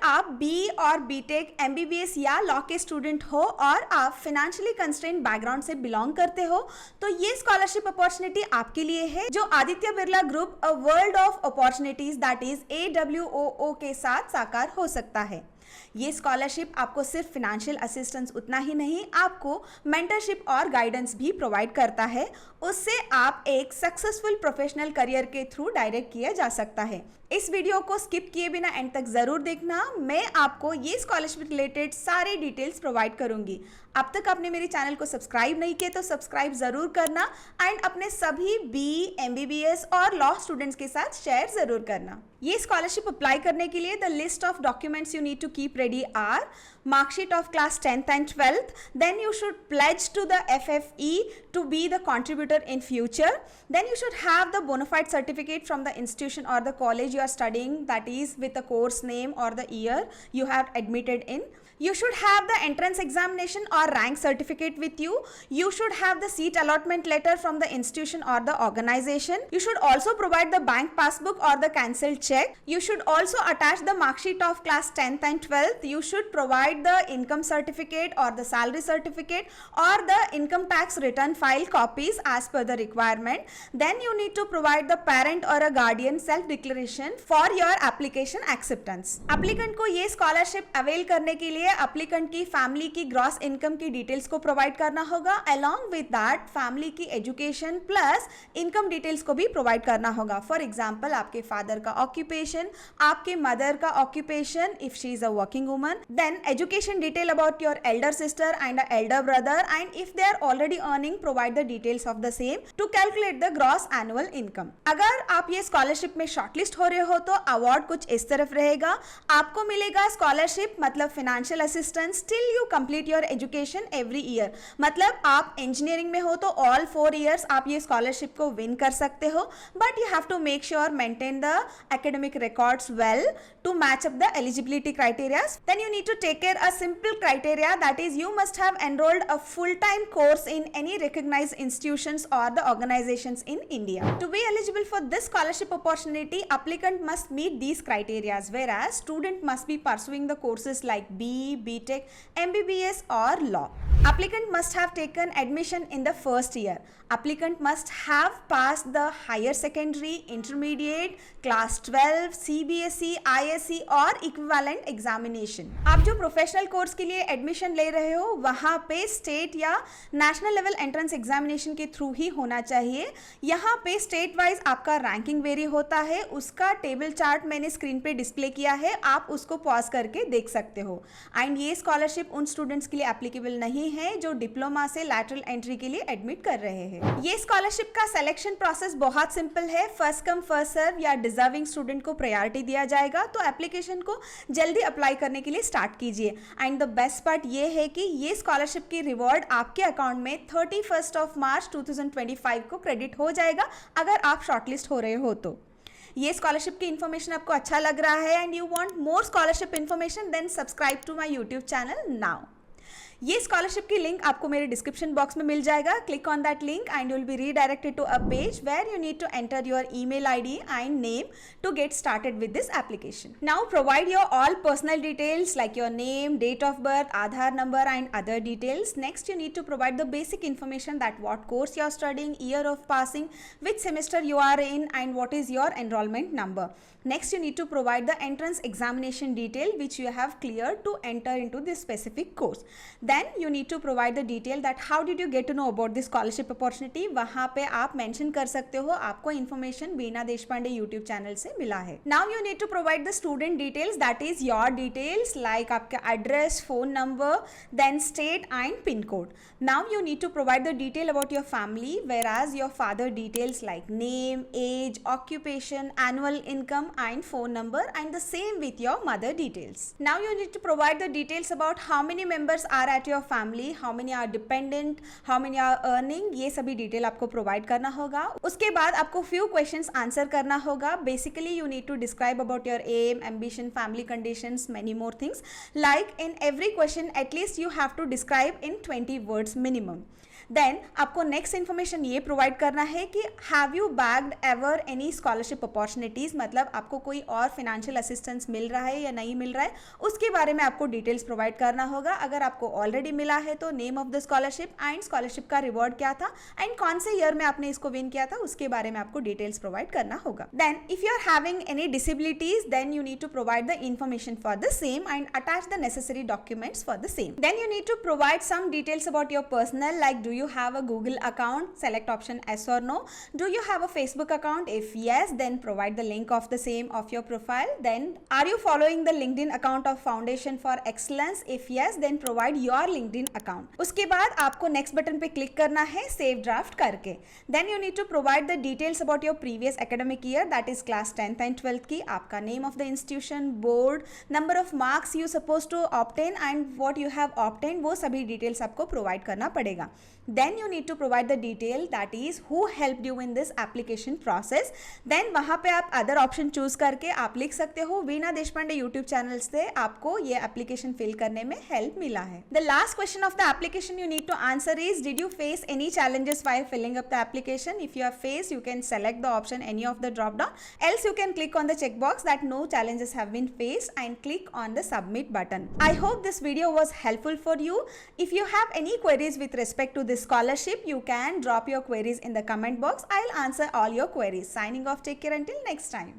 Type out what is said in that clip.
आप बी और BTech, MBBS या लॉ के स्टूडेंट हो और आप फाइनेंशियली कंस्ट्रेंट बैकग्राउंड से बिलोंग करते हो तो ये स्कॉलरशिप अपॉर्चुनिटी आपके लिए है, जो Aditya Birla group a world of opportunities that is AWOO के साथ साकार हो सकता है। ये स्कॉलरशिप आपको सिर्फ फाइनेंशियल असिस्टेंस उतना ही नहीं, आपको मेंटरशिप और गाइडेंस भी प्रोवाइड करता है। उससे आप एक सक्सेसफुल प्रोफेशनल करियर के थ्रू डायरेक्ट किया जा सकता है। इस वीडियो को स्किप किए बिना एंड तक जरूर देखना, मैं आपको ये स्कॉलरशिप रिलेटेड सारे डिटेल्स प्रोवाइड करूंगी। अब तक आपने मेरे चैनल को सब्सक्राइब नहीं किया तो सब्सक्राइब जरूर करना एंड अपने सभी बी, एमबीबीएस और लॉ स्टूडेंट्स के साथ शेयर जरूर करना। ये स्कॉलरशिप अप्लाई करने के लिए the list of documents you need to keep ready are marksheet of class 10th and 12th, then you should pledge to the FFE to be the contributor in future, then you should have the bona fide certificate from the institution or the college you are studying, that is with the course name or the year you have admitted in. You should have the entrance examination or rank certificate with you. You should have the seat allotment letter from the institution or the organization. You should also provide the bank passbook or the cancelled check. You should also attach the mark sheet of class 10th and 12th. You should provide the income certificate or the salary certificate or the income tax return file copies as per the requirement. Then you need to provide the parent or a guardian self declaration for your application acceptance. Applicant को ये scholarship avail करने के लिए applicant की family की gross income की details को provide करना होगा। अलोंग विद दैट फैमिली की एजुकेशन प्लस इनकम डिटेल्स को भी प्रोवाइड करना होगा। फॉर एग्जांपल आपके फादर का ऑक्यूपेशन, आपके मदर का occupation if she is a working woman, then education detail about your elder sister and elder brother and if they are already earning provide the details of the same to calculate the gross annual income. अगर आप ये scholarship में shortlist हो रहे हो तो award कुछ इस तरफ रहेगा। आपको मिलेगा स्कॉलरशिप मतलब financial assistance till you complete your education every year. मतलब आप इंजीनियरिंग में हो तो ऑल 4 इयर्स आप ये स्कॉलरशिप को विन कर सकते हो, but you have to make sure maintain the academic records well to match up the eligibility criterias. Then you need to take care a simple criteria that is you must have enrolled a full time course in any recognized institutions or the organizations in India. To be eligible for this scholarship opportunity, applicant must meet these criteria, whereas student must be pursuing the courses like B, BTech, MBBS or law. Applicant must have taken admission in the first year. Applicant must have passed the higher secondary, intermediate, class 12, CBSE, ISE और equivalent examination. आप जो professional course के लिए admission ले रहे हो वहाँ पे स्टेट या नेशनल लेवल एंट्रेंस एग्जामिनेशन के थ्रू ही होना चाहिए। यहाँ पे स्टेट वाइज आपका रैंकिंग वेरी होता है, उसका टेबल चार्ट मैंने स्क्रीन पे डिस्प्ले किया है, आप उसको पॉज करके देख सकते हो। एंड ये स्कॉलरशिप उन स्टूडेंट्स के लिए एप्लीकेबल नहीं है जो डिप्लोमा से लैटरल एंट्री के लिए एडमिट कर रहे हैं। ये स्कॉलरशिप का सिलेक्शन प्रोसेस बहुत सिंपल है। फर्स्ट कम फर्स्ट सर्व या डिजर्विंग स्टूडेंट को प्रायोरिटी दिया जाएगा, तो एप्लीकेशन को जल्दी अप्लाई करने के लिए स्टार्ट कीजिए। एंड द बेस्ट पार्ट ये है कि ये स्कॉलरशिप की रिवॉर्ड आपके अकाउंट में 31 मार्च 2025 को क्रेडिट हो जाएगा अगर आप शॉर्टलिस्ट हो रहे हो तो। ये स्कॉलरशिप की इन्फॉर्मेशन आपको अच्छा लग रहा है and you want more scholarship information, then subscribe to my YouTube channel now. ये स्कॉलरशिप की लिंक आपको मेरे डिस्क्रिप्शन बॉक्स में मिल जाएगा। Click on that link and you will be redirected to a page where you need to enter your email ID and name to get started with this application. Now provide your all personal details like your name, date of birth, Aadhaar number and other details. Next you need to provide the basic information that what course you are studying, year of passing, which semester you are in and what is your enrollment number. Next you need to provide the entrance examination detail which you have cleared to enter into this specific course. Then you need to provide the detail that how did you get to know about this scholarship opportunity. वहाँ पे आप mention कर सकते हो आपको information बीना Deshpande YouTube channel से मिला है। Now you need to provide the student details, that is your details like आपका address, phone number, then state and pin code. Now you need to provide the detail about your family, whereas your father details like name, age, occupation, annual income and phone number, and the same with your mother details. Now you need to provide the details about how many members are at your family, how many are dependent, how many are earning, ये सभी detail आपको provide करना होगा। उसके बाद आपको few questions answer करना होगा। Basically you need to describe about your aim, ambition, family conditions, many more things. Like in every question at least you have to describe in 20 words minimum. Then आपको next information ये provide करना है कि have you bagged ever any scholarship opportunities, मतलब आपको कोई और financial assistance मिल रहा है या नहीं मिल रहा है, उसके बारे में आपको डिटेल्स प्रोवाइड करना होगा। अगर आपको ऑलरेडी मिला है तो name of the scholarship and scholarship का रिवॉर्ड क्या था एंड कौन से ईयर में आपने इसको विन किया था, उसके बारे में आपको डिटेल्स प्रोवाइड करना होगा। Then if you are having any disabilities then you need to provide the information for the same and attach the necessary documents for the same. Then you need to provide some details about your personal, like do you have a Google account, select option yes or no. Do you have a Facebook account? If yes, then provide the link of the same of your profile. Then are you following the LinkedIn account of Foundation for Excellence? If yes, then provide your LinkedIn account. उसके बाद आपको next button पे click करना है save draft करके। Then you need to provide the details about your previous academic year, that is class 10th and 12th की, आपका name of the institution, board, number of marks you supposed to obtain and what you have obtained, वो सभी details आपको provide करना पड़ेगा। Then you need to provide the detail that is who helped you in this application process. Then वहां पे आप other option choose करके आप लिख सकते हो वीणा देशपांडे यूट्यूब चैनल से आपको ये एप्लीकेशन फिल करने में हेल्प मिला है। The last question of the application you need to answer is did you face any challenges while filling up the application. If you have face you can select the option any of the drop down, else you can click on the check box that no challenges have been faced and click on the submit button. I hope this video was helpful for you. If you have any queries with respect to this scholarship, you can drop your queries in the comment box. I'll answer all your queries. Signing off, take care until next time.